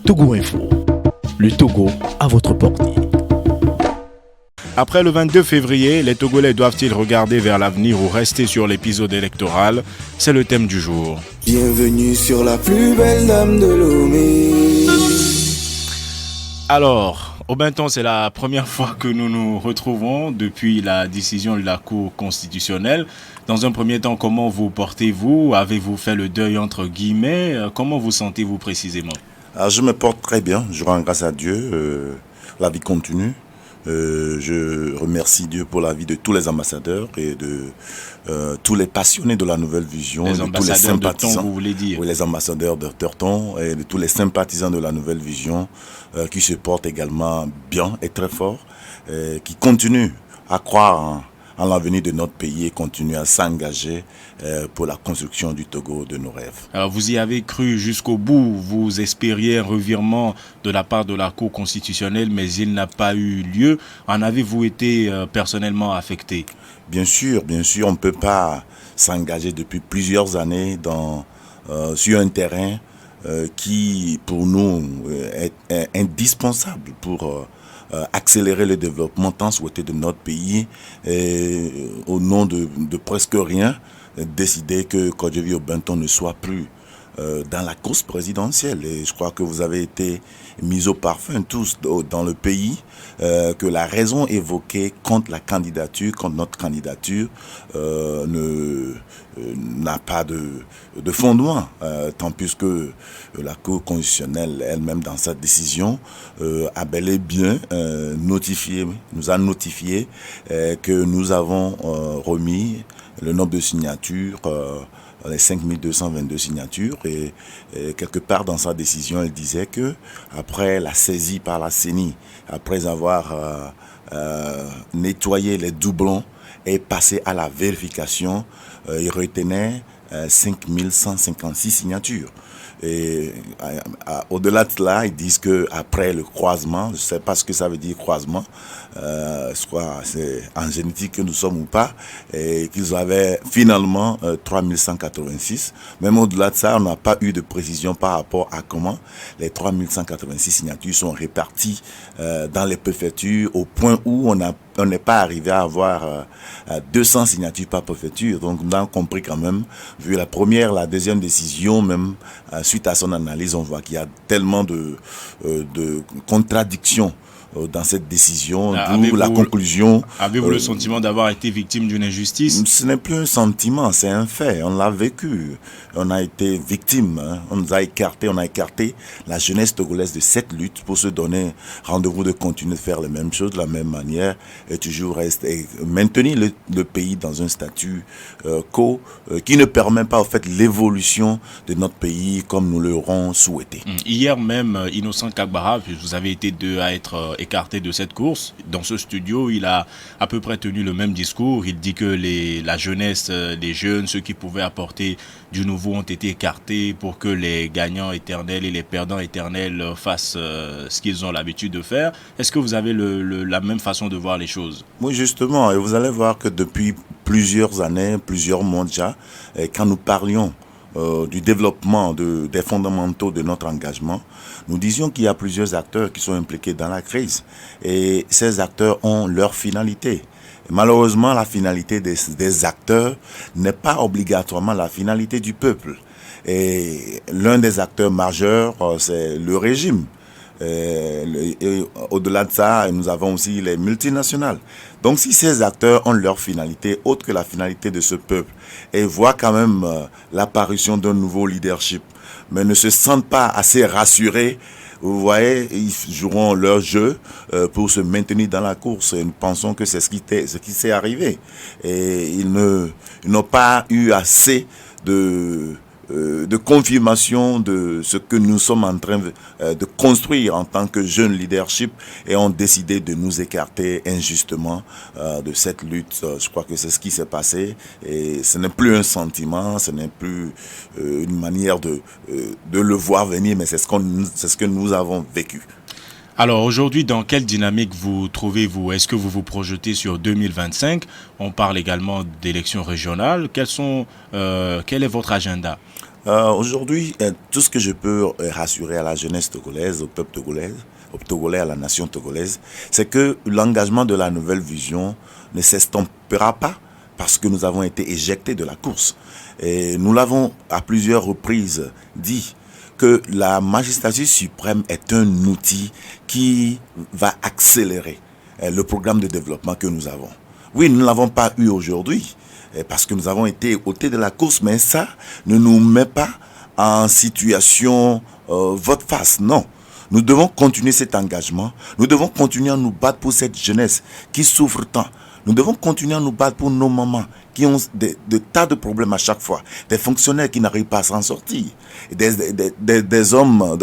Togo Info. Le Togo à votre portée. Après le 22 février, les Togolais doivent-ils regarder vers l'avenir ou rester sur l'épisode électoral? C'est le thème du jour. Bienvenue sur la plus belle dame de Lomé. Alors, au Benton, c'est la première fois que nous nous retrouvons depuis la décision de la Cour constitutionnelle. Dans un premier temps, comment vous portez-vous? Avez-vous fait le deuil entre guillemets? Comment vous sentez-vous précisément? Alors, je me porte très bien, je rends grâce à Dieu, la vie continue. Je remercie Dieu pour la vie de tous les ambassadeurs et de tous les passionnés de la nouvelle vision, Les de tous les ambassadeurs de sympathisants. Ton, vous voulez dire? Oui, les ambassadeurs de Terton et de tous les sympathisants de la nouvelle vision qui se portent également bien et très fort, qui continuent à croire en l'avenir de notre pays et continuent à s'engager pour la construction du Togo de nos rêves. Alors, vous y avez cru jusqu'au bout, vous espériez un revirement de la part de la Cour constitutionnelle, mais il n'a pas eu lieu. En avez-vous été personnellement affecté? Bien sûr, on ne peut pas s'engager depuis plusieurs années sur un terrain qui, pour nous, est indispensable pour accélérer le développement tant souhaité de notre pays et au nom de presque rien, décider que Kodjevi Obenton ne soit plus dans la course présidentielle. Et je crois que vous avez été mis au parfum tous dans le pays, que la raison évoquée contre notre candidature n'a pas de fondement, tant plus que la Cour constitutionnelle elle-même dans sa décision a bel et bien nous a notifié que nous avons remis le nombre de signatures, les 5222 signatures, et quelque part dans sa décision, elle disait que après la saisie par la CENI, après avoir nettoyé les doublons et passé à la vérification, il retenait 5156 signatures. Et au-delà de cela, ils disent que après le croisement, je ne sais pas ce que ça veut dire croisement, soit c'est en génétique que nous sommes ou pas, et qu'ils avaient finalement 3186. Même au-delà de ça, on n'a pas eu de précision par rapport à comment les 3186 signatures sont réparties dans les préfectures, au point où on n'est pas arrivé à avoir 200 signatures par préfecture. Donc nous avons compris quand même, vu la première, la deuxième décision, même suite à son analyse, on voit qu'il y a tellement de contradictions dans cette décision, d'où la conclusion. Avez-vous le sentiment d'avoir été victime d'une injustice? Ce n'est plus un sentiment, c'est un fait. On l'a vécu. On a été victime. On nous a écarté. On a écarté la jeunesse togolaise de cette lutte pour se donner rendez-vous de continuer de faire les mêmes choses de la même manière et toujours maintenir le pays dans un statut quo qui ne permet pas en fait l'évolution de notre pays comme nous l'aurons souhaité. Hier même, Innocent Kagbara, vous avez été deux à être écarté de cette course. Dans ce studio, il a à peu près tenu le même discours. Il dit que la jeunesse, les jeunes, ceux qui pouvaient apporter du nouveau ont été écartés pour que les gagnants éternels et les perdants éternels fassent ce qu'ils ont l'habitude de faire. Est-ce que vous avez la même façon de voir les choses? Oui, justement. Et vous allez voir que depuis plusieurs années, plusieurs mois déjà, quand nous parlions du développement des fondamentaux de notre engagement, nous disions qu'il y a plusieurs acteurs qui sont impliqués dans la crise. Et ces acteurs ont leur finalité. Malheureusement, la finalité des acteurs n'est pas obligatoirement la finalité du peuple. Et l'un des acteurs majeurs, c'est le régime. Et au-delà de ça, nous avons aussi les multinationales. Donc si ces acteurs ont leur finalité autre que la finalité de ce peuple et voient quand même l'apparition d'un nouveau leadership, mais ne se sentent pas assez rassurés, vous voyez, ils joueront leur jeu pour se maintenir dans la course. Et nous pensons que c'est ce qui s'est arrivé. Et ils n'ont pas eu assez de confirmation de ce que nous sommes en train de construire en tant que jeune leadership et ont décidé de nous écarter injustement de cette lutte. Je crois que c'est ce qui s'est passé et ce n'est plus un sentiment, ce n'est plus une manière de le voir venir, mais c'est ce que nous avons vécu. Alors aujourd'hui, dans quelle dynamique vous trouvez-vous? Est-ce que vous vous projetez sur 2025? On parle également d'élections régionales. Quel est votre agenda? Aujourd'hui, tout ce que je peux rassurer à la jeunesse togolaise, au peuple togolais, au Togolais, à la nation togolaise, c'est que l'engagement de la nouvelle vision ne s'estompera pas parce que nous avons été éjectés de la course. Et nous l'avons à plusieurs reprises dit que la magistrature suprême est un outil qui va accélérer le programme de développement que nous avons. Oui, nous ne l'avons pas eu aujourd'hui parce que nous avons été ôtés de la course, mais ça ne nous met pas en situation volte-face, non. Nous devons continuer cet engagement, nous devons continuer à nous battre pour cette jeunesse qui souffre tant. Nous devons continuer à nous battre pour nos mamans qui ont de tas de problèmes à chaque fois. Des fonctionnaires qui n'arrivent pas à s'en sortir. Des hommes,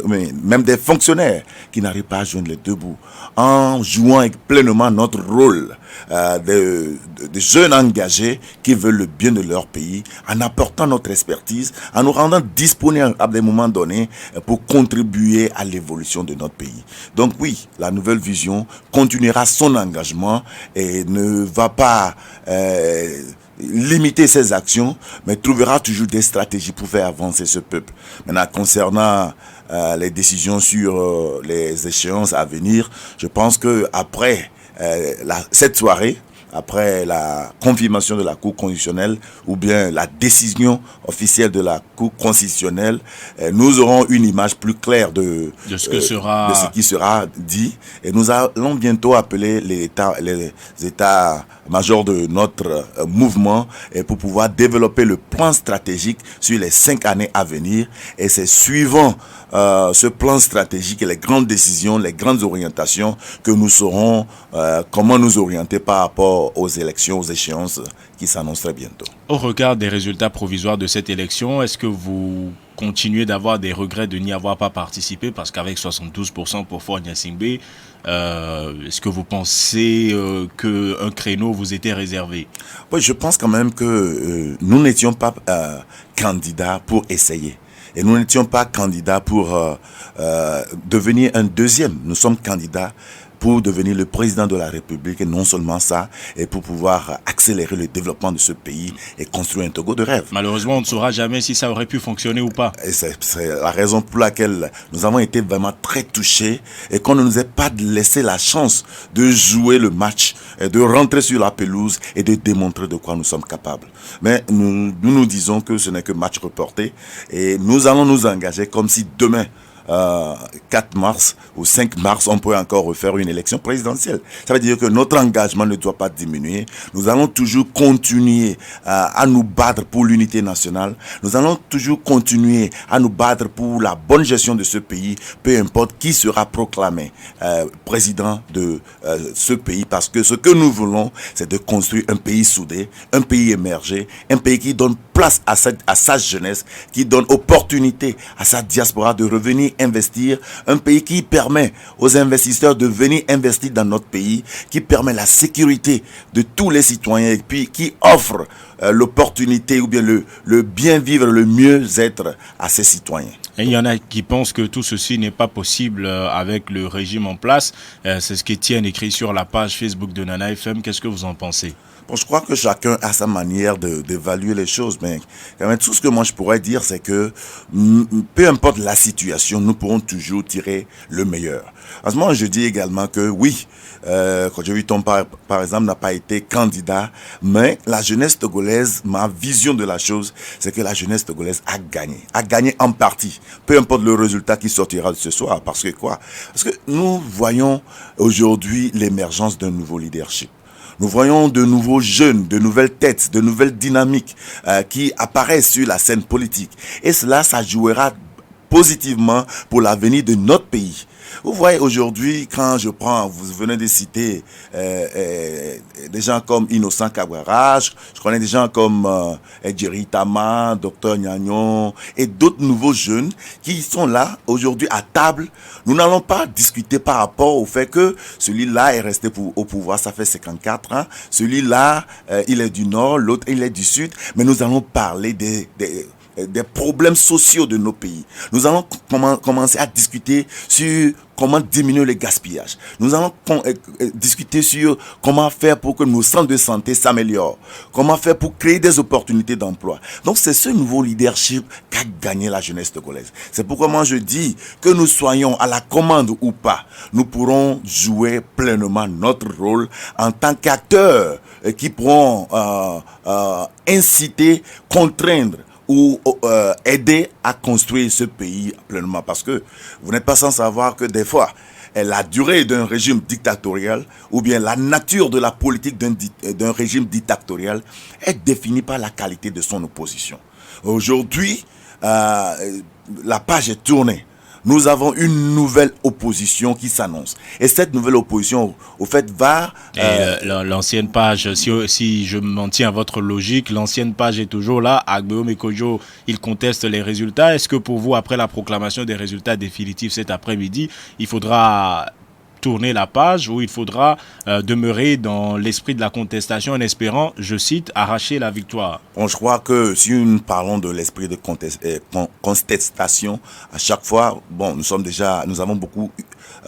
même des fonctionnaires qui n'arrivent pas à joindre les deux bouts. En jouant pleinement notre rôle de jeunes engagés qui veulent le bien de leur pays, en apportant notre expertise, en nous rendant disponibles à des moments donnés pour contribuer à l'évolution de notre pays. Donc oui, la nouvelle vision continuera son engagement et ne va pas limiter ses actions, mais trouvera toujours des stratégies pour faire avancer ce peuple. Maintenant, concernant les décisions sur les échéances à venir, je pense que après cette soirée, après la confirmation de la Cour constitutionnelle ou bien la décision officielle de la Cour constitutionnelle, nous aurons une image plus claire de ce qui sera dit. Et nous allons bientôt appeler les états-majors de notre mouvement pour pouvoir développer le plan stratégique sur les 5 années à venir. Et c'est suivant ce plan stratégique et les grandes décisions, les grandes orientations que nous saurons comment nous orienter par rapport aux élections, aux échéances qui s'annonceraient bientôt. Au regard des résultats provisoires de cette élection, est-ce que vous continuez d'avoir des regrets de n'y avoir pas participé? Parce qu'avec 72% pour Faure Gnassingbé, est-ce que vous pensez qu'un créneau vous était réservé? Oui, je pense quand même que nous n'étions pas candidats pour essayer. Et nous n'étions pas candidats pour devenir un deuxième. Nous sommes candidats pour devenir le président de la République, et non seulement ça, et pour pouvoir accélérer le développement de ce pays et construire un Togo de rêve. Malheureusement, on ne saura jamais si ça aurait pu fonctionner ou pas. Et c'est la raison pour laquelle nous avons été vraiment très touchés et qu'on ne nous ait pas laissé la chance de jouer le match, et de rentrer sur la pelouse et de démontrer de quoi nous sommes capables. Mais nous disons que ce n'est que match reporté et nous allons nous engager comme si demain, 4 mars ou 5 mars, on peut encore refaire une élection présidentielle. Ça veut dire que notre engagement ne doit pas diminuer. Nous allons toujours continuer à nous battre pour l'unité nationale. Nous allons toujours continuer à nous battre pour la bonne gestion de ce pays, peu importe qui sera proclamé président de ce pays, parce que ce que nous voulons, c'est de construire un pays soudé, un pays émergé, un pays qui donne place à sa jeunesse, qui donne opportunité à sa diaspora de revenir investir, un pays qui permet aux investisseurs de venir investir dans notre pays, qui permet la sécurité de tous les citoyens et puis qui offre l'opportunité ou bien le bien vivre, le mieux-être à ses citoyens. Et il y en a qui pensent que tout ceci n'est pas possible avec le régime en place. C'est ce qu'Étienne écrit sur la page Facebook de Nana FM. Qu'est-ce que vous en pensez? Bon, je crois que chacun a sa manière d'évaluer les choses, mais quand même, tout ce que moi je pourrais dire, c'est que peu importe la situation, nous pourrons toujours tirer le meilleur. En ce moment, je dis également que oui, quand je vis ton par exemple, n'a pas été candidat, mais la jeunesse togolaise, ma vision de la chose, c'est que la jeunesse togolaise a gagné en partie, peu importe le résultat qui sortira de ce soir. Parce que quoi? Parce que nous voyons aujourd'hui l'émergence d'un nouveau leadership. Nous voyons de nouveaux jeunes, de nouvelles têtes, de nouvelles dynamiques qui apparaissent sur la scène politique. Et cela, ça jouera positivement pour l'avenir de notre pays. Vous voyez aujourd'hui, quand je prends, vous venez de citer des gens comme Innocent Kagwara, je connais des gens comme Edjeri Tama, Dr Nyagnon et d'autres nouveaux jeunes qui sont là aujourd'hui à table. Nous n'allons pas discuter par rapport au fait que celui-là est resté au pouvoir, ça fait 54 ans, celui-là il est du nord, l'autre il est du sud, mais nous allons parler des problèmes sociaux de nos pays. Nous allons commencer à discuter sur comment diminuer le gaspillage. Nous allons discuter sur comment faire pour que nos centres de santé s'améliorent. Comment faire pour créer des opportunités d'emploi. Donc c'est ce nouveau leadership qu'a gagné la jeunesse togolaise. C'est pourquoi moi je dis que nous soyons à la commande ou pas, nous pourrons jouer pleinement notre rôle en tant qu'acteurs qui pourront inciter, contraindre ou aider à construire ce pays pleinement. Parce que vous n'êtes pas sans savoir que des fois, la durée d'un régime dictatorial ou bien la nature de la politique d'un régime dictatorial est définie par la qualité de son opposition. Aujourd'hui, la page est tournée. Nous avons une nouvelle opposition qui s'annonce. Et cette nouvelle opposition, au fait, va... l'ancienne page, si je m'en tiens à votre logique, l'ancienne page est toujours là. Agbeo Mekojo, il conteste les résultats. Est-ce que pour vous, après la proclamation des résultats définitifs cet après-midi, il faudra tourner la page ou il faudra demeurer dans l'esprit de la contestation en espérant, je cite, arracher la victoire? Bon, je crois que si nous parlons de l'esprit de contestation, à chaque fois, bon, nous avons beaucoup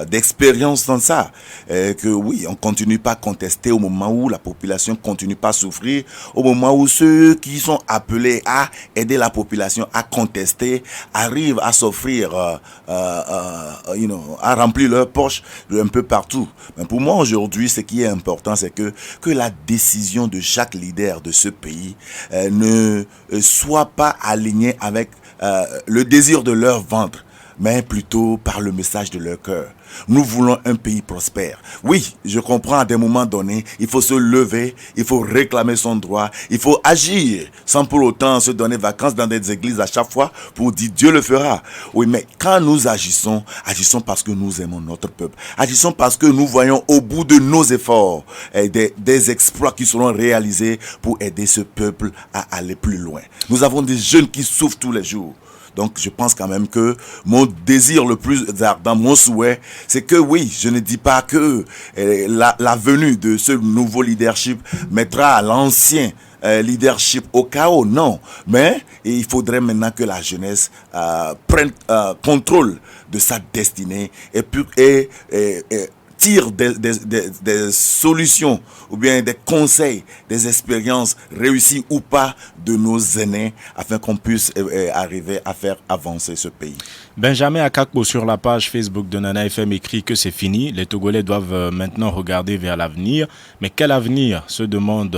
d'expérience dans ça. Que oui, on continue pas à contester au moment où la population continue pas à souffrir, au moment où ceux qui sont appelés à aider la population à contester arrivent à s'offrir, à remplir leur poche un peu partout. Mais pour moi aujourd'hui, ce qui est important, c'est que la décision de chaque leader de ce pays ne soit pas alignée avec le désir de leur ventre, mais plutôt par le message de leur cœur. Nous voulons un pays prospère. Oui, je comprends à des moments donnés, il faut se lever, il faut réclamer son droit, il faut agir sans pour autant se donner vacances dans des églises à chaque fois pour dire Dieu le fera. Oui, mais quand nous agissons parce que nous aimons notre peuple. Agissons parce que nous voyons au bout de nos efforts des exploits qui seront réalisés pour aider ce peuple à aller plus loin. Nous avons des jeunes qui souffrent tous les jours. Donc, je pense quand même que mon désir le plus ardent, mon souhait, c'est que oui, je ne dis pas que la venue de ce nouveau leadership mettra l'ancien leadership au chaos, non. Mais il faudrait maintenant que la jeunesse prenne contrôle de sa destinée et tire des solutions ou bien des conseils, des expériences réussies ou pas de nos aînés afin qu'on puisse arriver à faire avancer ce pays. Benjamin Akakbo sur la page Facebook de Nana FM écrit que c'est fini. Les Togolais doivent maintenant regarder vers l'avenir. Mais quel avenir, se demande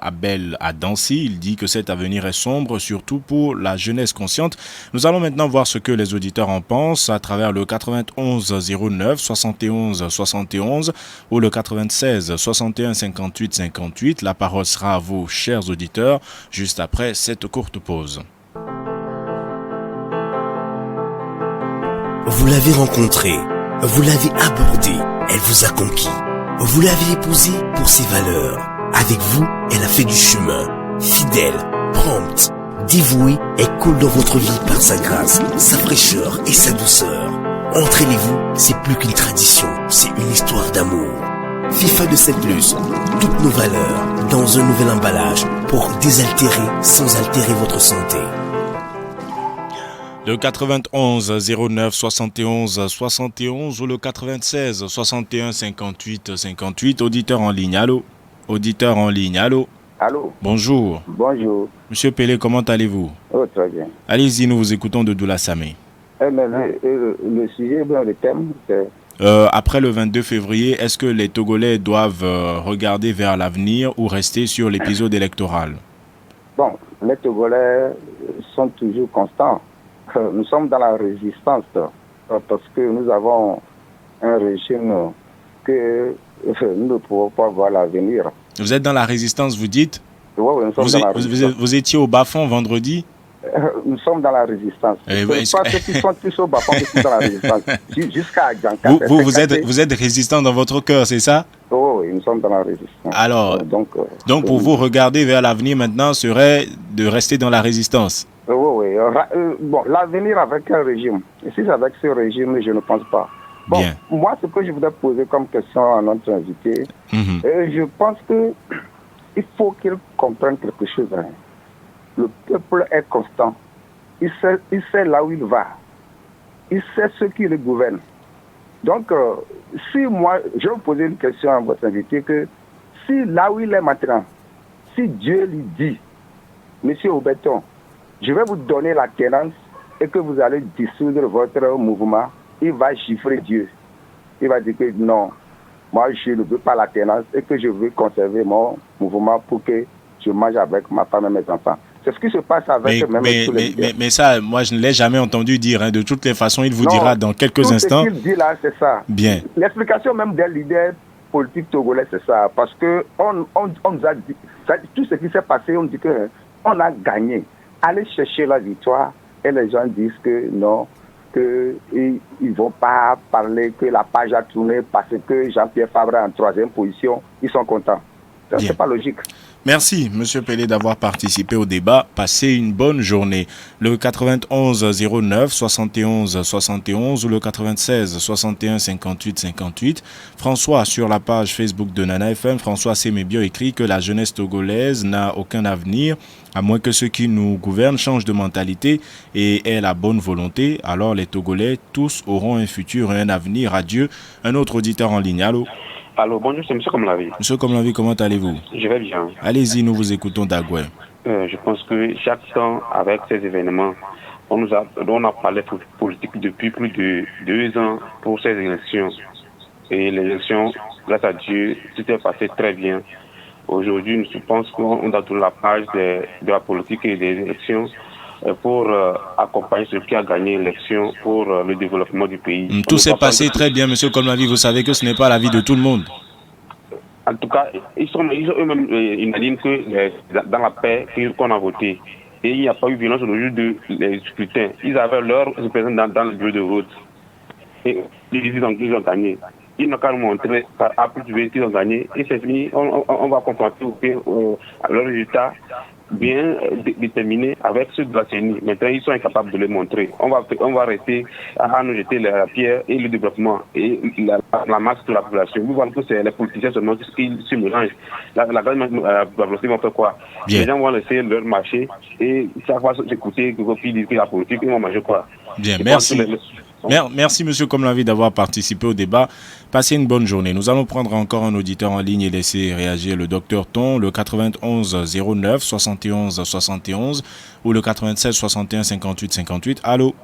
Abel Adansi. Il dit que cet avenir est sombre, surtout pour la jeunesse consciente. Nous allons maintenant voir ce que les auditeurs en pensent à travers le 91 09 71 71 ou le 96 61 58 58. La parole sera à vous, chers auditeurs, juste après cette courte pause. Vous l'avez rencontrée, vous l'avez abordée, elle vous a conquis. Vous l'avez épousée pour ses valeurs. Avec vous, elle a fait du chemin. Fidèle, prompte, dévouée, elle coule dans votre vie par sa grâce, sa fraîcheur et sa douceur. Entraînez-vous, c'est plus qu'une tradition, c'est une histoire d'amour. FIFA de cette plus, toutes nos valeurs, dans un nouvel emballage pour désaltérer sans altérer votre santé. Le 91 09 71 71 ou le 96 61 58 58. Auditeur en ligne, allô? Auditeur en ligne, allô? Allô? Bonjour. Bonjour. Monsieur Pelé, comment allez-vous? Oh, très bien. Allez-y, nous vous écoutons de Doula Samé. Le sujet, le thème, c'est... Après le 22 février, est-ce que les Togolais doivent regarder vers l'avenir ou rester sur l'épisode électoral? Bon, les Togolais sont toujours constants. Nous sommes dans la résistance parce que nous avons un régime que nous ne pouvons pas voir l'avenir. Vous êtes dans la résistance, vous dites? Oui, nous sommes dans la résistance. Vous étiez au bas-fond vendredi? Nous sommes dans la résistance. Ce pas ceux qui sont tous au bas-fond qui sont dans la résistance. Jusqu'à Djanka. Vous êtes résistant dans votre cœur, c'est ça? Oui, nous sommes dans la résistance. Alors, donc pour vous, regarder vers l'avenir maintenant serait de rester dans la résistance? Oui. Bon, l'avenir avec un régime. Et si c'est avec ce régime, je ne pense pas. Bon, bien. Moi, ce que je voudrais poser comme question à notre invité, je pense que il faut qu'il comprenne quelque chose. le peuple est constant. Il sait là où il va. Il sait ce qui le gouverne. Donc, si moi, je vais vous poser une question à votre invité, que si là où il est maintenant, si Dieu lui dit, Monsieur Aubeton, je vais vous donner la tenance et que vous allez dissoudre votre mouvement, il va chiffrer Dieu. Il va dire que non, moi je ne veux pas la tenance et que je veux conserver mon mouvement pour que je mange avec ma femme et mes enfants. C'est ce qui se passe avec mais ça, moi je ne l'ai jamais entendu dire. Hein. De toutes les façons, il vous dira dans quelques instants. Ce qu'il dit là, c'est ça. Bien. L'explication même des leaders politiques togolais, c'est ça. Parce que on nous a dit, tout ce qui s'est passé, on dit qu'on a gagné. Allez chercher la victoire et les gens disent que non, qu'ils ne vont pas parler, que la page a tourné parce que Jean-Pierre Fabre est en 3e position. Ils sont contents. Ça, c'est pas logique. Merci, Monsieur Pelé, d'avoir participé au débat. Passez une bonne journée. Le 91 09 71 71 ou le 96 61 58 58. François, sur la page Facebook de Nana FM, François Sémébio écrit que la jeunesse togolaise n'a aucun avenir, à moins que ceux qui nous gouvernent changent de mentalité et aient la bonne volonté. Alors les Togolais, tous auront un futur et un avenir. Adieu. Un autre auditeur en ligne. Allô? Allô, bonjour, c'est M. Komlavi. Monsieur Komlavi, comment allez-vous? Je vais bien. Allez-y, nous vous écoutons d'Agoué. Je pense que chaque temps, avec ces événements, on a parlé politique depuis plus de 2 ans pour ces élections. Et l'élection, grâce à Dieu, tout est passé très bien. Aujourd'hui, je pense qu'on doit tourner la page de la politique et des élections pour accompagner ceux qui ont gagné l'élection pour le développement du pays. Tout s'est passé très bien, Monsieur Komlavi. Vous savez que ce n'est pas l'avis de tout le monde. En tout cas, ils sont eux-mêmes unanimes que dans la paix qu'on a voté. Et il n'y a pas eu violence le jour du scrutin. Ils avaient leurs représentants dans le bureau de vote. Et ils ont gagné. Ils n'ont qu'à nous montrer par A plus B qu'ils ont gagné. Et c'est fini. On va confronter leurs résultats bien déterminés avec ceux de la CENI. Maintenant, ils sont incapables de les montrer. On va rester à nous jeter la pierre et le développement et la masse de la population. Vous voyez que c'est les politiciens seulement qui se mélangent. La population va faire quoi? Bien. Les gens vont laisser leur marché et chaque fois s'écouter qu'ils disent que la politique, ils vont manger quoi? Bien, merci. Merci, Monsieur Komlavi, d'avoir participé au débat. Passez une bonne journée. Nous allons prendre encore un auditeur en ligne et laisser réagir le docteur Ton, le 91 09 71 71 ou le 96 61 58 58. Allô?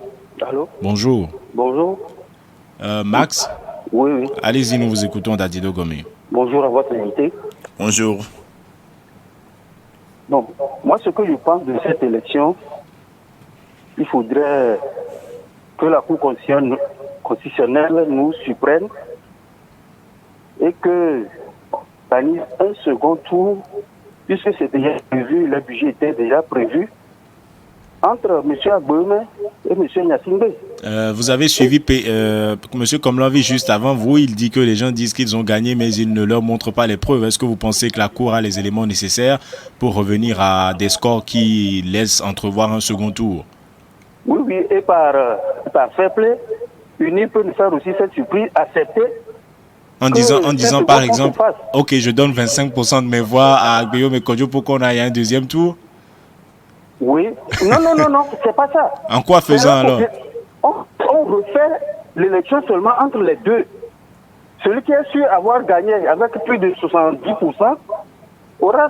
Allô? Bonjour. Bonjour. Max? Oui. Allez-y, nous vous écoutons d'Adido Gomé. Bonjour à votre invité. Bonjour. Donc, moi, ce que je pense de cette élection, il faudrait que la Cour constitutionnelle nous surprenne et que bannisse un second tour, puisque c'est déjà prévu, le budget était déjà prévu, entre M. Agboume et M. Nyasingbe. Vous avez suivi M. Komlavi juste avant vous. Il dit que les gens disent qu'ils ont gagné, mais ils ne leur montrent pas les preuves. Est-ce que vous pensez que la Cour a les éléments nécessaires pour revenir à des scores qui laissent entrevoir un second tour? Oui, et par fair play, UNI peut nous faire aussi cette surprise, accepter. En disant par exemple, ok, je donne 25% de mes voix à Agbeyo Mekodjo pour qu'on aille à un deuxième tour. Oui. Non, c'est pas ça. En quoi faisant alors? On refait l'élection seulement entre les deux. Celui qui est sûr avoir gagné avec plus de 70% aura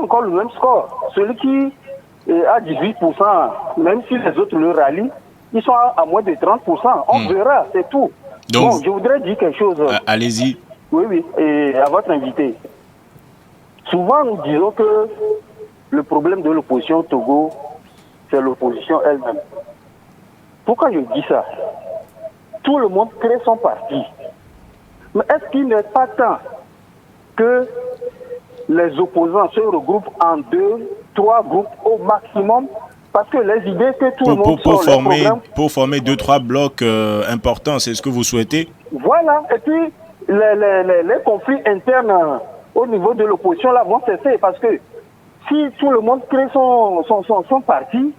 encore le même score. Celui qui à 18%, même si les autres le rallient, ils sont à moins de 30%. On verra, c'est tout. Donc, bon, je voudrais dire quelque chose. Allez-y. Oui, et à votre invité. Souvent, nous disons que le problème de l'opposition au Togo, c'est l'opposition elle-même. Pourquoi je dis ça? Tout le monde crée son parti. Mais est-ce qu'il n'est pas temps que les opposants se regroupent en 2, 3 groupes au maximum, parce que les idées que tout le monde pour former 2-3 blocs importants, c'est ce que vous souhaitez? Voilà, et puis les conflits internes au niveau de l'opposition là vont cesser, parce que si tout le monde crée son parti,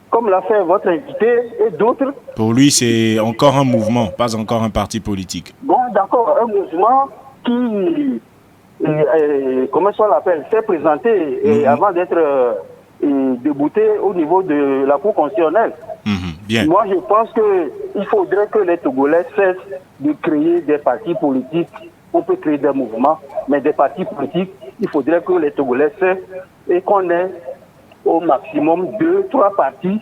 comme l'a fait votre invité et d'autres... Pour lui, c'est encore un mouvement, pas encore un parti politique. Bon, d'accord, un mouvement qui... comment ça l'appelle, s'est présenté avant d'être débouté au niveau de la Cour constitutionnelle. Bien. Moi, je pense qu'il faudrait que les Togolais cessent de créer des partis politiques. On peut créer des mouvements, mais des partis politiques, il faudrait que les Togolais cessent et qu'on ait au maximum 2-3 partis.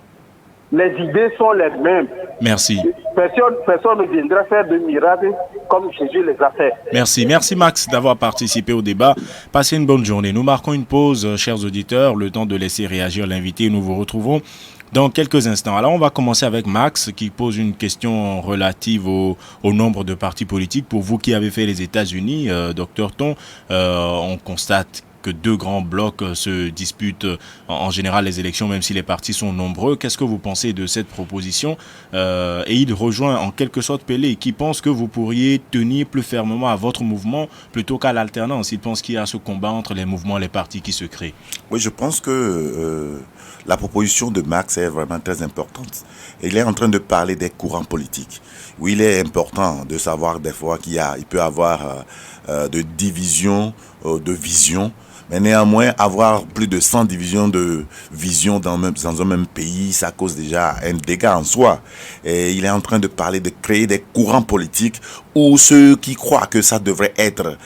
Les idées sont les mêmes. Merci. Personne ne viendra faire de miracles comme Jésus les a fait. Merci Max d'avoir participé au débat. Passez une bonne journée. Nous marquons une pause, chers auditeurs, le temps de laisser réagir l'invité. Nous vous retrouvons dans quelques instants. Alors on va commencer avec Max qui pose une question relative au nombre de partis politiques. Pour vous qui avez fait les États-Unis, Dr Ton, on constate que 2 grands blocs se disputent en général les élections, même si les partis sont nombreux. Qu'est-ce que vous pensez de cette proposition? Et il rejoint en quelque sorte Pelé, qui pense que vous pourriez tenir plus fermement à votre mouvement plutôt qu'à l'alternance. Il pense qu'il y a ce combat entre les mouvements et les partis qui se créent. Oui, je pense que la proposition de Max est vraiment très importante. Il est en train de parler des courants politiques. Oui, il est important de savoir des fois il peut y avoir de divisions, de visions. Mais néanmoins, avoir plus de 100 divisions de vision dans un même pays, ça cause déjà un dégât en soi. Et il est en train de parler de créer des courants politiques où ceux qui croient que ça devrait être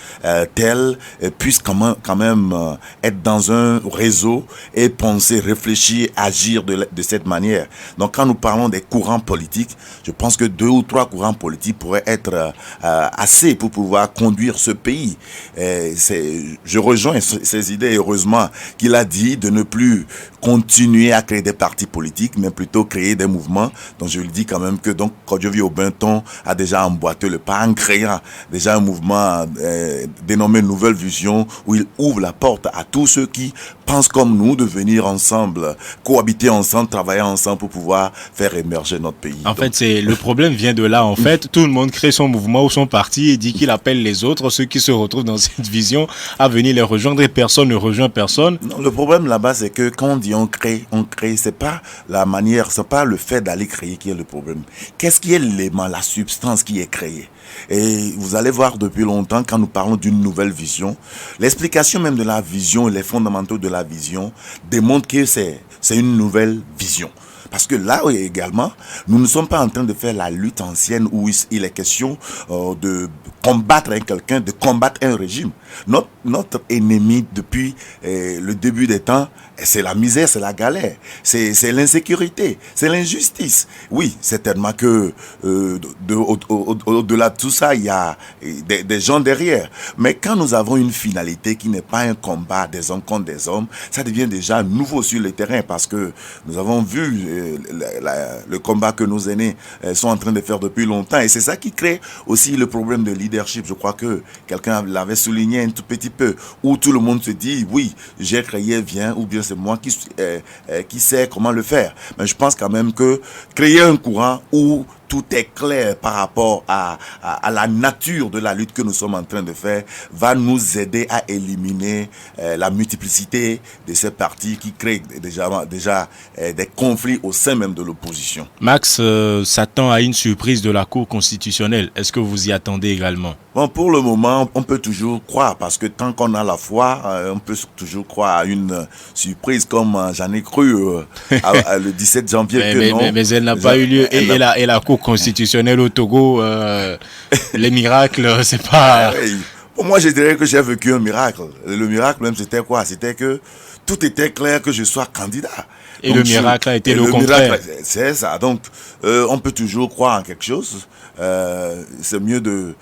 tel puissent quand même être dans un réseau et penser, réfléchir, agir de cette manière. Donc quand nous parlons des courants politiques, je pense que 2 ou 3 courants politiques pourraient être assez pour pouvoir conduire ce pays. Je rejoins ces idées, heureusement qu'il a dit de ne plus continuer à créer des partis politiques, mais plutôt créer des mouvements. Donc je lui dis quand même que donc Kodjovi Obinton a déjà emboîté le pas en créant déjà un mouvement dénommé Nouvelle Vision, où il ouvre la porte à tous ceux qui pensent comme nous de venir ensemble, cohabiter ensemble, travailler ensemble pour pouvoir faire émerger notre pays. En fait, le problème vient de là. En fait, tout le monde crée son mouvement ou son parti et dit qu'il appelle les autres, ceux qui se retrouvent dans cette vision, à venir les rejoindre et personne ne rejoint personne. Non, le problème là-bas, c'est que quand on dit on crée, c'est pas la manière, c'est pas le fait d'aller créer qui est le problème. Qu'est-ce qui est l'élément, la substance qui est créée? Et vous allez voir depuis longtemps, quand nous parlons d'une nouvelle vision, l'explication même de la vision et les fondamentaux de la vision démontrent que c'est une nouvelle vision. Parce que là également, nous ne sommes pas en train de faire la lutte ancienne où il est question de combattre quelqu'un, de combattre un régime. Notre ennemi depuis le début des temps, c'est la misère, c'est la galère, c'est l'insécurité, c'est l'injustice. Oui, certainement que au-delà de tout ça, il y a des gens derrière. Mais quand nous avons une finalité qui n'est pas un combat des hommes contre des hommes, ça devient déjà nouveau sur le terrain parce que nous avons vu le combat que nos aînés sont en train de faire depuis longtemps. Et c'est ça qui crée aussi le problème de leadership. Je crois que quelqu'un l'avait souligné un tout petit peu, où tout le monde se dit, oui, j'ai créé, viens, ou bien c'est moi qui sais comment le faire. Mais je pense quand même que créer un courant où tout est clair par rapport à la nature de la lutte que nous sommes en train de faire, va nous aider à éliminer la multiplicité de ces partis qui créent déjà des conflits au sein même de l'opposition. Max s'attend à une surprise de la Cour constitutionnelle. Est-ce que vous y attendez également? Bon, pour le moment, on peut toujours croire, parce que tant qu'on a la foi, on peut toujours croire à une surprise comme j'en ai cru le 17 janvier. Mais elle n'a pas eu lieu. Et la Cour constitutionnelle au Togo, les miracles, c'est pas... Pour moi, je dirais que j'ai vécu un miracle. Le miracle même, c'était quoi? C'était que tout était clair que je sois candidat. Et donc, le miracle a été le contraire. C'est ça. Donc, on peut toujours croire en quelque chose. C'est mieux de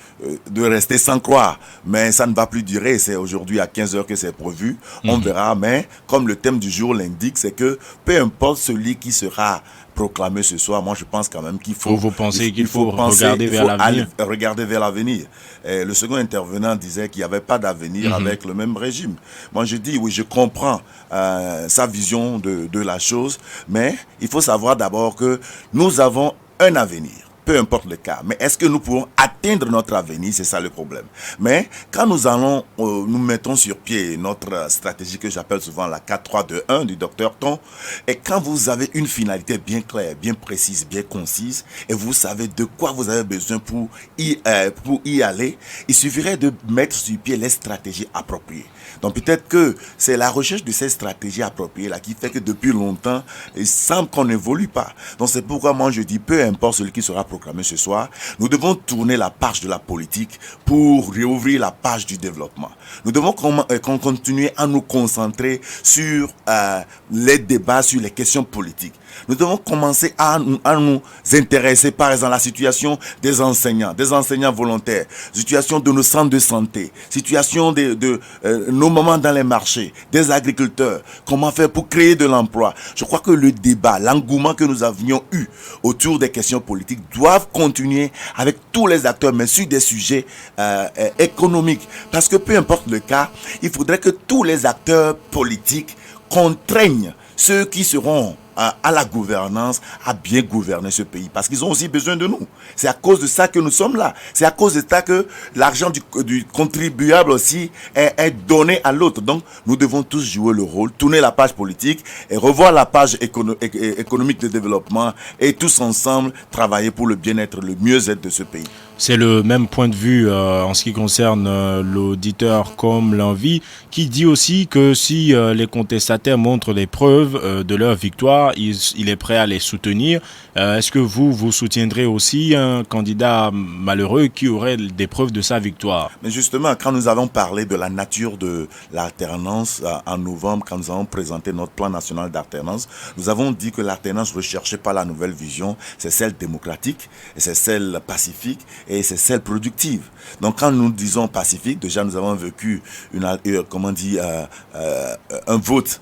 rester sans croire. Mais ça ne va plus durer. C'est aujourd'hui à 15h que c'est prévu. On verra. Mais comme le thème du jour l'indique, c'est que peu importe celui qui sera proclamé ce soir, moi je pense quand même qu'il faut... Vous pensez qu'il faut regarder vers l'avenir? Regarder vers l'avenir. Le second intervenant disait qu'il n'y avait pas d'avenir avec le même régime. Moi je dis, oui, je comprends sa vision de la chose, mais il faut savoir d'abord que nous avons un avenir. peu importe le cas. Mais est-ce que nous pouvons atteindre notre avenir? C'est ça le problème. Mais quand nous allons, nous mettons sur pied notre stratégie que j'appelle souvent la 4-3-2-1 du docteur Ton, et quand vous avez une finalité bien claire, bien précise, bien concise, et vous savez de quoi vous avez besoin pour y aller, il suffirait de mettre sur pied les stratégies appropriées. Donc peut-être que c'est la recherche de ces stratégies appropriées là qui fait que depuis longtemps, il semble qu'on n'évolue pas. Donc c'est pourquoi moi je dis, peu importe celui qui sera proclamé ce soir, nous devons tourner la page de la politique pour réouvrir la page du développement. Nous devons continuer à nous concentrer sur les débats, sur les questions politiques. Nous devons commencer à nous intéresser par exemple à la situation des enseignants volontaires, situation de nos centres de santé, situation de nos mamans dans les marchés, des agriculteurs, comment faire pour créer de l'emploi. Je crois que le débat, l'engouement que nous avions eu autour des questions politiques doivent continuer avec tous les acteurs, mais sur des sujets économiques. Parce que peu importe le cas, il faudrait que tous les acteurs politiques contraignent ceux qui seront à la gouvernance, à bien gouverner ce pays. Parce qu'ils ont aussi besoin de nous. C'est à cause de ça que nous sommes là. C'est à cause de ça que l'argent du contribuable aussi est donné à l'autre. Donc, nous devons tous jouer le rôle, tourner la page politique et revoir la page économique de développement et tous ensemble travailler pour le bien-être, le mieux-être de ce pays. C'est le même point de vue en ce qui concerne l'auditeur comme l'envie, qui dit aussi que si les contestataires montrent les preuves de leur victoire, il est prêt à les soutenir. Est-ce que vous soutiendrez aussi un candidat malheureux qui aurait des preuves de sa victoire? Mais justement, quand nous avons parlé de la nature de l'alternance en novembre, quand nous avons présenté notre plan national d'alternance, nous avons dit que l'alternance recherchée par la nouvelle vision, c'est celle démocratique, et c'est celle pacifique, et c'est celle productive. Donc quand nous disons pacifique, déjà nous avons vécu un vote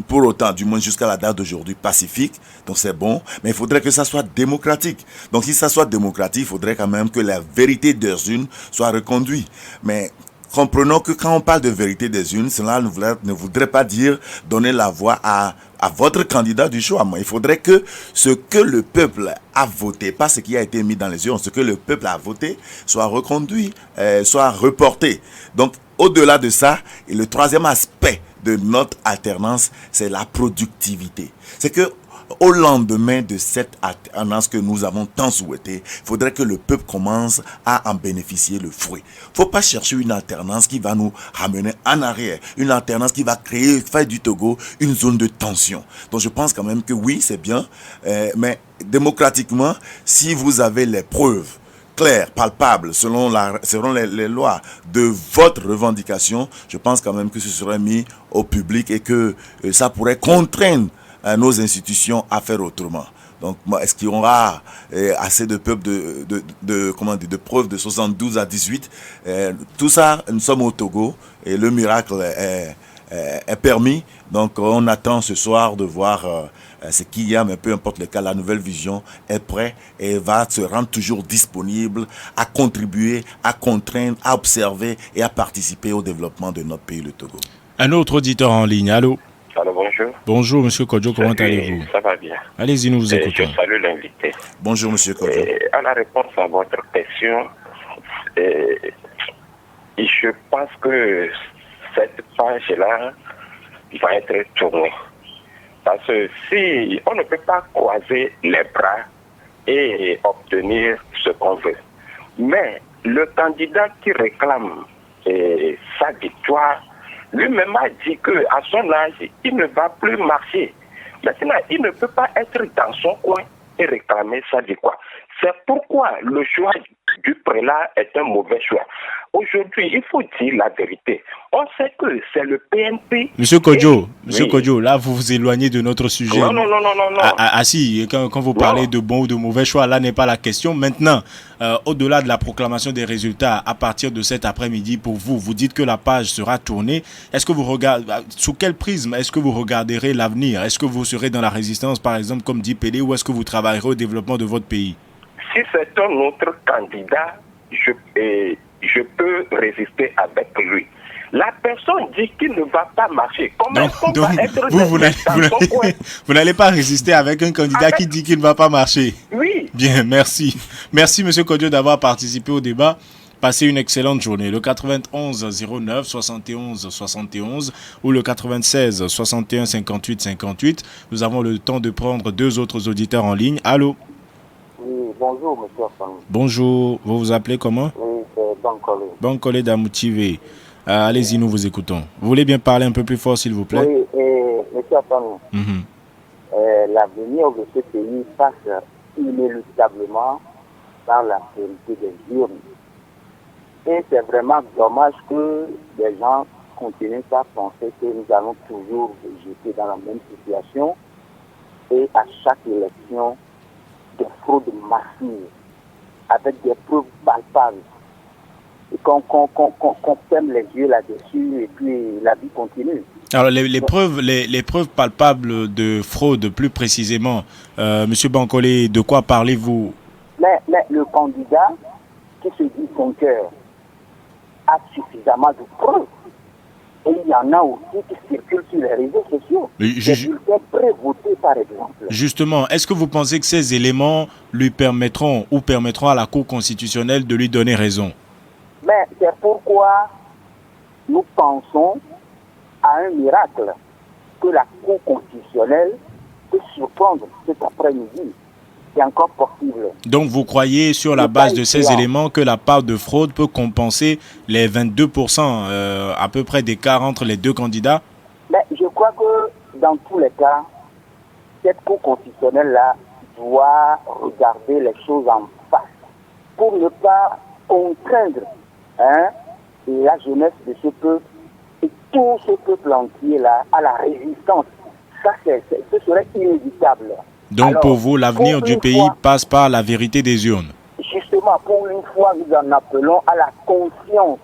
pour autant, du moins jusqu'à la date d'aujourd'hui, pacifique, donc c'est bon, mais il faudrait que ça soit démocratique. Donc si ça soit démocratique, il faudrait quand même que la vérité des urnes soit reconduite. Mais comprenons que quand on parle de vérité des urnes, cela ne voudrait pas dire donner la voix à votre candidat du choix. Il faudrait que ce que le peuple a voté, pas ce qui a été mis dans les urnes, ce que le peuple a voté soit reconduit, soit reporté. Donc au-delà de ça, et le troisième aspect de notre alternance, c'est la productivité. C'est que au lendemain de cette alternance que nous avons tant souhaité, il faudrait que le peuple commence à en bénéficier le fruit. Il ne faut pas chercher une alternance qui va nous ramener en arrière, une alternance qui va faire du Togo une zone de tension. Donc je pense quand même que oui, c'est bien, mais démocratiquement, si vous avez les preuves clair, palpable, selon les lois de votre revendication, je pense quand même que ce serait mis au public et que ça pourrait contraindre nos institutions à faire autrement. Donc, est-ce qu'il y aura assez de peuple de preuves de 72 à 18? Tout ça, nous sommes au Togo et le miracle est permis. Donc, on attend ce soir de voir ce qu'il y a, mais peu importe le cas, la nouvelle vision est prête et va se rendre toujours disponible à contribuer, à contraindre, à observer et à participer au développement de notre pays, le Togo. Un autre auditeur en ligne, allô? Allô, bonjour. Bonjour, monsieur Kodjo, comment allez-vous? Ça va bien. Allez-y, nous vous écoutons. Je salue l'invité. Bonjour, monsieur Kodjo. À la réponse à votre question, je pense que cette page-là va être tournée. Parce que si on ne peut pas croiser les bras et obtenir ce qu'on veut, mais le candidat qui réclame sa victoire, lui-même a dit qu'à son âge, il ne va plus marcher. Maintenant, il ne peut pas être dans son coin et réclamer sa victoire. C'est pourquoi le choix du prélat est un mauvais choix. Aujourd'hui, il faut dire la vérité. On sait que c'est le PNP... Monsieur Kodjo, là, vous vous éloignez de notre sujet. Non. Si, quand vous parlez de bon ou de mauvais choix, là n'est pas la question. Maintenant, au-delà de la proclamation des résultats, à partir de cet après-midi, pour vous, vous dites que la page sera tournée. Est-ce que vous regardez, sous quel prisme est-ce que vous regarderez l'avenir? Est-ce que vous serez dans la résistance, par exemple, comme dit Pelé, ou est-ce que vous travaillerez au développement de votre pays? Si c'est un autre candidat, je peux résister avec lui. La personne dit qu'il ne va pas marcher. Comment est-ce qu'on va être vous n'allez pas résister avec un candidat qui dit qu'il ne va pas marcher? Oui, Bien, merci. Merci, M. Kodjo, d'avoir participé au débat. Passez une excellente journée. Le 91 09 71 71 ou le 96 61 58 58. Nous avons le temps de prendre deux autres auditeurs en ligne. Allô? Oui, bonjour, monsieur Afan. Bonjour. Vous vous appelez comment? Oui, c'est Bankole. Bankole d'Amoutivé. Allez-y, nous vous écoutons. Vous voulez bien parler un peu plus fort, s'il vous plaît? Oui, monsieur Afan, l'avenir de ce pays passe inéluctablement par la vérité des urnes. Et c'est vraiment dommage que les gens continuent à penser que nous allons toujours jeter dans la même situation et à chaque élection des fraudes massives avec des preuves palpables et qu'on ferme les yeux là-dessus et puis la vie continue. Alors les preuves palpables de fraude, plus précisément, Monsieur Bankole, de quoi parlez-vous? Mais le candidat qui se dit son cœur a suffisamment de preuves. Et il y en a aussi qui circulent sur les réseaux sociaux. Des bulletins pré-votés, par exemple. Justement, est-ce que vous pensez que ces éléments lui permettront à la Cour constitutionnelle de lui donner raison? Mais c'est pourquoi nous pensons à un miracle que la Cour constitutionnelle peut surprendre cet après-midi. C'est encore possible. Donc vous croyez, sur la base de ces éléments, que la part de fraude peut compenser les 22% à peu près d'écart entre les deux candidats? Mais je crois que dans tous les cas, cette Cour constitutionnelle-là doit regarder les choses en face pour ne pas contraindre la jeunesse de ce peuple et tout ce peuple entier-là à la résistance. Ça, ce serait inévitable. Donc alors, pour vous, l'avenir du pays passe par la vérité des urnes? Justement, pour une fois, nous en appelons à la conscience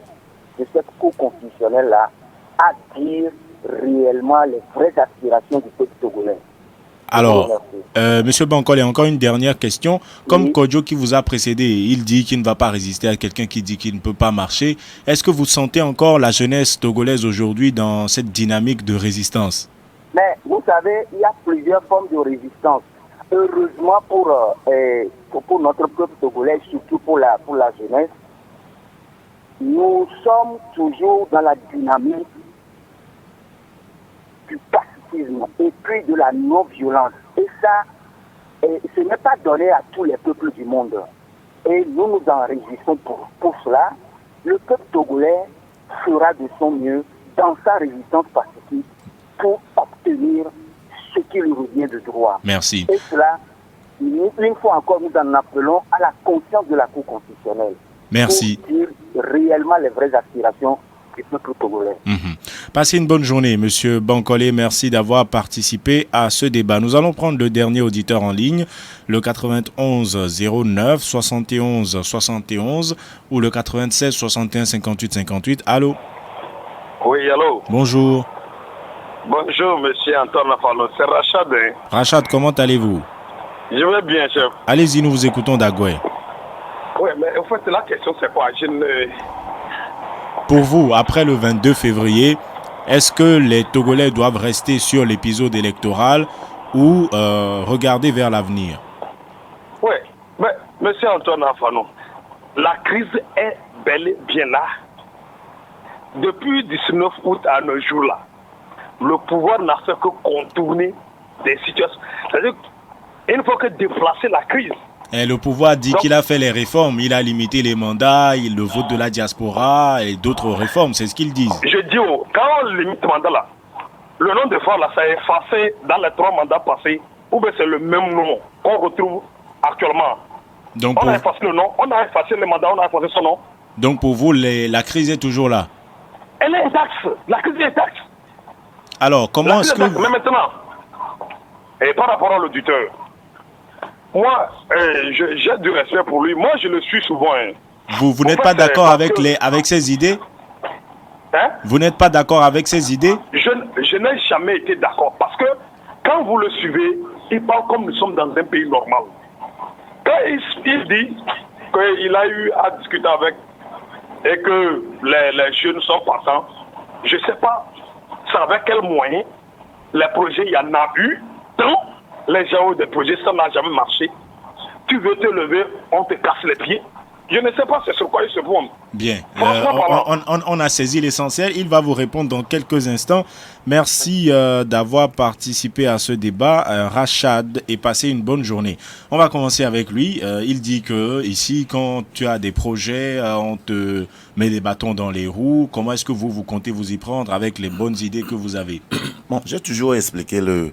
de cette Cour constitutionnelle-là à dire réellement les vraies aspirations du peuple togolais. Alors, Monsieur Bankole, encore une dernière question. Comme Kodjo qui vous a précédé, il dit qu'il ne va pas résister à quelqu'un qui dit qu'il ne peut pas marcher. Est-ce que vous sentez encore la jeunesse togolaise aujourd'hui dans cette dynamique de résistance? Mais vous savez, il y a plusieurs formes de résistance. Heureusement pour notre peuple togolais, surtout pour la jeunesse, nous sommes toujours dans la dynamique du pacifisme et puis de la non-violence. Et ça, ce n'est pas donné à tous les peuples du monde. Et nous nous en réjouissons pour cela. Le peuple togolais fera de son mieux dans sa résistance pacifique pour obtenir ce qui lui revient de droit. Merci. Et cela, une fois encore, nous en appelons à la conscience de la Cour constitutionnelle. Merci. Pour dire réellement les vraies aspirations du peuple togolais. Passez une bonne journée, Monsieur Bankole. Merci d'avoir participé à ce débat. Nous allons prendre le dernier auditeur en ligne, le 91 09 71 71 ou le 96 61 58 58. Allô? Oui, allô? Bonjour. Bonjour, monsieur Antoine Afano. C'est Rachad. Rachad, comment allez-vous? Je vais bien, chef. Allez-y, nous vous écoutons d'Agoué. Oui, mais en fait, la question, c'est quoi? Pour vous, après le 22 février, est-ce que les Togolais doivent rester sur l'épisode électoral ou regarder vers l'avenir? Oui, mais monsieur Antoine Afano, la crise est bel et bien là. Depuis 19 août à nos jours-là, le pouvoir n'a fait que contourner des situations. C'est-à-dire qu'il faut que déplacer la crise. Et le pouvoir dit qu'il a fait les réformes, il a limité les mandats, le vote de la diaspora et d'autres réformes, c'est ce qu'ils disent. Je dis, quand on limite le mandat là, le nom de fois là, ça est effacé dans les 3 mandats passés, ou bien c'est le même nom qu'on retrouve actuellement. Donc on a effacé le nom, on a effacé le mandat, on a effacé son nom. Donc pour vous, la crise est toujours là? Elle est intacte, la crise est intacte. Alors, comment est-ce que... Mais maintenant, et par rapport à l'auditeur, moi, j'ai du respect pour lui. Moi, je le suis souvent. Vous n'êtes pas d'accord avec ses idées? Vous n'êtes pas d'accord avec ses idées? Je n'ai jamais été d'accord. Parce que quand vous le suivez, il parle comme nous sommes dans un pays normal. Quand il dit qu'il a eu à discuter avec et que les jeunes sont partants, je ne sais pas avec quels moyens les projets il y en a eu. Tant les gens ont des projets, ça n'a jamais marché. tu veux te lever, on te casse les pieds. Je ne sais pas c'est sur quoi il se fonde. Bien, on a saisi l'essentiel. Il va vous répondre dans quelques instants. Merci d'avoir participé à ce débat, Rachad, et passez une bonne journée. On va commencer avec lui. Il dit que ici, quand tu as des projets, on te met des bâtons dans les roues. Comment est-ce que vous comptez vous y prendre avec les bonnes idées que vous avez? Bon, j'ai toujours expliqué le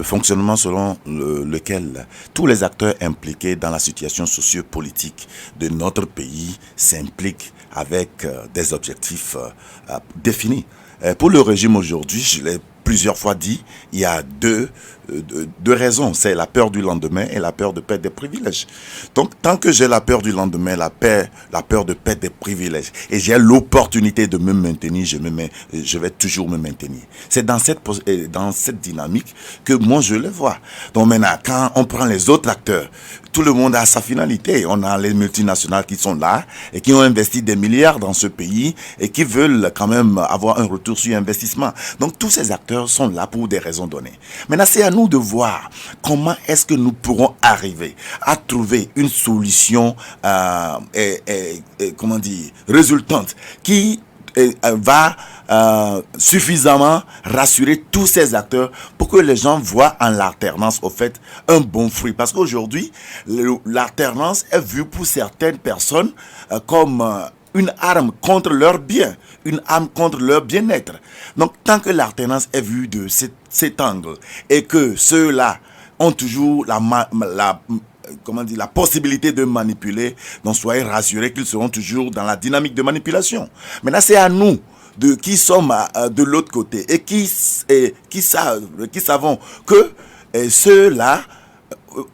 fonctionnement selon lequel tous les acteurs impliqués dans la situation socio-politique de notre pays s'impliquent avec des objectifs définis. Pour le régime aujourd'hui, je l'ai plusieurs fois dit, il y a deux raisons. C'est la peur du lendemain et la peur de perdre des privilèges. Donc, tant que j'ai la peur du lendemain, la peur de perdre des privilèges, et j'ai l'opportunité de me maintenir, je vais toujours me maintenir. C'est dans cette dynamique que moi, je le vois. Donc maintenant, quand on prend les autres acteurs, tout le monde a sa finalité. On a les multinationales qui sont là et qui ont investi des milliards dans ce pays et qui veulent quand même avoir un retour sur investissement. Donc, tous ces acteurs sont là pour des raisons données. Maintenant, c'est à nous de voir comment est-ce que nous pourrons arriver à trouver une solution résultante qui va suffisamment rassurer tous ces acteurs pour que les gens voient en l'alternance au fait un bon fruit. Parce qu'aujourd'hui, l'alternance est vue pour certaines personnes comme une arme contre leur bien, une arme contre leur bien-être. Donc, tant que l'alternance est vue de cet angle et que ceux-là ont toujours la possibilité de manipuler, donc soyez rassurés qu'ils seront toujours dans la dynamique de manipulation. Maintenant, c'est à nous qui sommes de l'autre côté et qui savons que ceux-là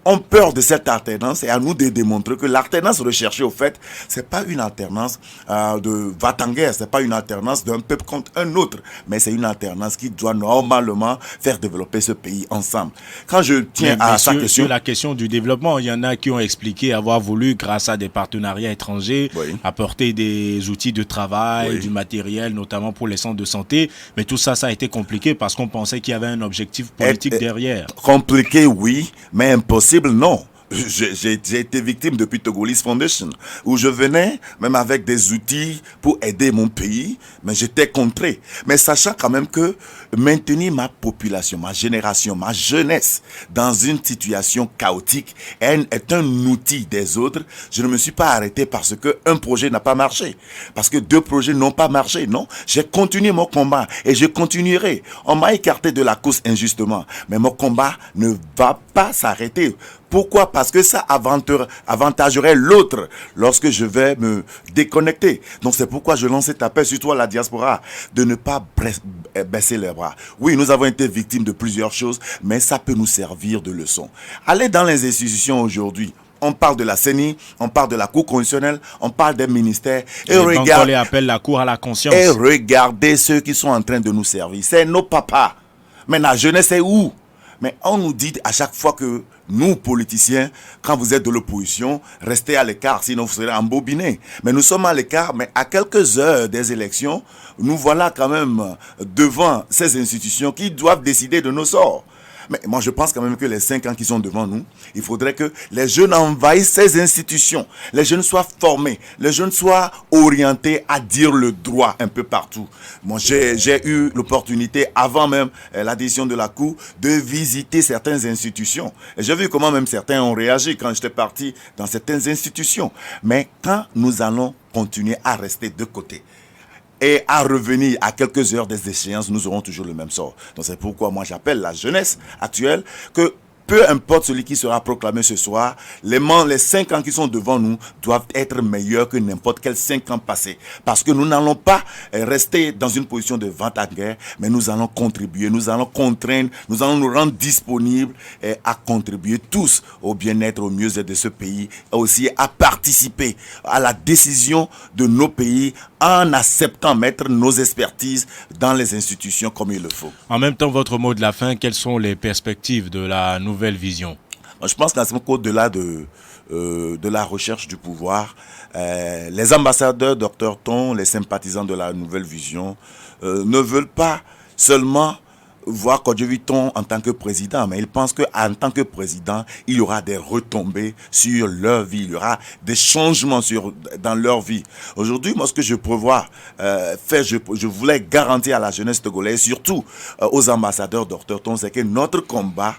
ont peur de cette alternance, et à nous de démontrer que l'alternance recherchée, au fait, c'est pas une alternance de va-t-en-guerre, c'est pas une alternance d'un peuple contre un autre, mais c'est une alternance qui doit normalement faire développer ce pays ensemble. Quand je tiens à sa question... Sur la question du développement, il y en a qui ont expliqué avoir voulu, grâce à des partenariats étrangers, apporter des outils de travail, du matériel, notamment pour les centres de santé, mais tout ça, ça a été compliqué parce qu'on pensait qu'il y avait un objectif politique derrière. Compliqué, oui, mais impossible, non. J'ai été victime depuis Togolese Foundation, où je venais même avec des outils pour aider mon pays, mais j'étais contré. Mais sachant quand même que maintenir ma population, ma génération, ma jeunesse dans une situation chaotique est un outil des autres, je ne me suis pas arrêté parce qu'un projet n'a pas marché, parce que 2 projets n'ont pas marché, non. J'ai continué mon combat et je continuerai. On m'a écarté de la course injustement, mais mon combat ne va pas s'arrêter. Pourquoi? Parce que ça avantagerait l'autre lorsque je vais me déconnecter. Donc c'est pourquoi je lance cet appel, surtout à la diaspora, de ne pas baisser les bras. Oui, nous avons été victimes de plusieurs choses, mais ça peut nous servir de leçon. Allez dans les institutions aujourd'hui. On parle de la CENI, on parle de la Cour constitutionnelle, on parle des ministères. Et on les appelle la Cour à la conscience. Et regardez ceux qui sont en train de nous servir. C'est nos papas. Mais la jeunesse est où? Mais on nous dit à chaque fois que nous, politiciens, quand vous êtes de l'opposition, restez à l'écart, sinon vous serez embobinés. Mais nous sommes à l'écart, mais à quelques heures des élections, nous voilà quand même devant ces institutions qui doivent décider de nos sorts. Mais moi, je pense quand même que les 5 ans qui sont devant nous, il faudrait que les jeunes envahissent ces institutions. Les jeunes soient formés. Les jeunes soient orientés à dire le droit un peu partout. Moi, j'ai eu l'opportunité, avant même la décision de la Cour, de visiter certaines institutions. Et j'ai vu comment même certains ont réagi quand j'étais parti dans certaines institutions. Mais quand nous allons continuer à rester de côté, et à revenir à quelques heures des échéances, nous aurons toujours le même sort. Donc c'est pourquoi moi j'appelle la jeunesse actuelle que peu importe celui qui sera proclamé ce soir, les 5 ans qui sont devant nous doivent être meilleurs que n'importe quels 5 ans passés. Parce que nous n'allons pas rester dans une position de vente à guerre, mais nous allons contribuer, nous allons contraindre, nous allons nous rendre disponibles à contribuer tous au bien-être, au mieux-être de ce pays, et aussi à participer à la décision de nos pays en acceptant mettre nos expertises dans les institutions comme il le faut. En même temps, votre mot de la fin, quelles sont les perspectives de la nouvelle vision? Je pense qu'au-delà de la recherche du pouvoir, les ambassadeurs Dr Ton, les sympathisants de la nouvelle vision, ne veulent pas seulement voir Kodjo-Vuitton en tant que président, mais ils pensent qu'en tant que président, il y aura des retombées sur leur vie, il y aura des changements dans leur vie. Aujourd'hui, moi, ce que je prévois faire, je voulais garantir à la jeunesse togolaise, surtout aux ambassadeurs d'Orterton, c'est que notre combat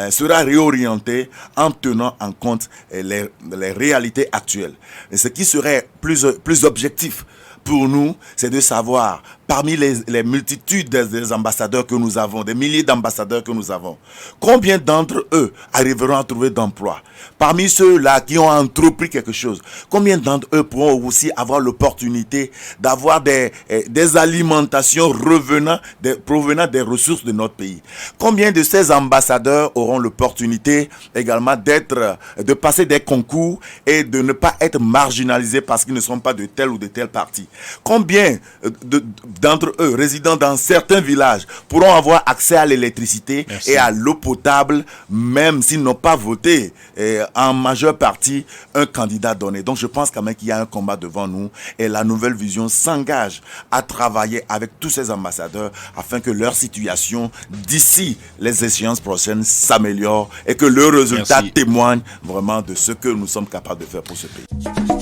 sera réorienté en tenant en compte les réalités actuelles. Et ce qui serait plus objectif pour nous, c'est de savoir, parmi les multitudes des ambassadeurs que nous avons, des milliers d'ambassadeurs que nous avons, combien d'entre eux arriveront à trouver d'emploi? Parmi ceux-là qui ont entrepris quelque chose, combien d'entre eux pourront aussi avoir l'opportunité d'avoir des alimentations provenant des ressources de notre pays? Combien de ces ambassadeurs auront l'opportunité également de passer des concours et de ne pas être marginalisés parce qu'ils ne sont pas de tel ou de tel parti? Combien d'entre eux, résidant dans certains villages, pourront avoir accès à l'électricité et à l'eau potable, même s'ils n'ont pas voté en majeure partie un candidat donné? Donc je pense quand même qu'il y a un combat devant nous et la nouvelle vision s'engage à travailler avec tous ces ambassadeurs afin que leur situation d'ici les échéances prochaines s'améliore et que le résultat témoigne vraiment de ce que nous sommes capables de faire pour ce pays.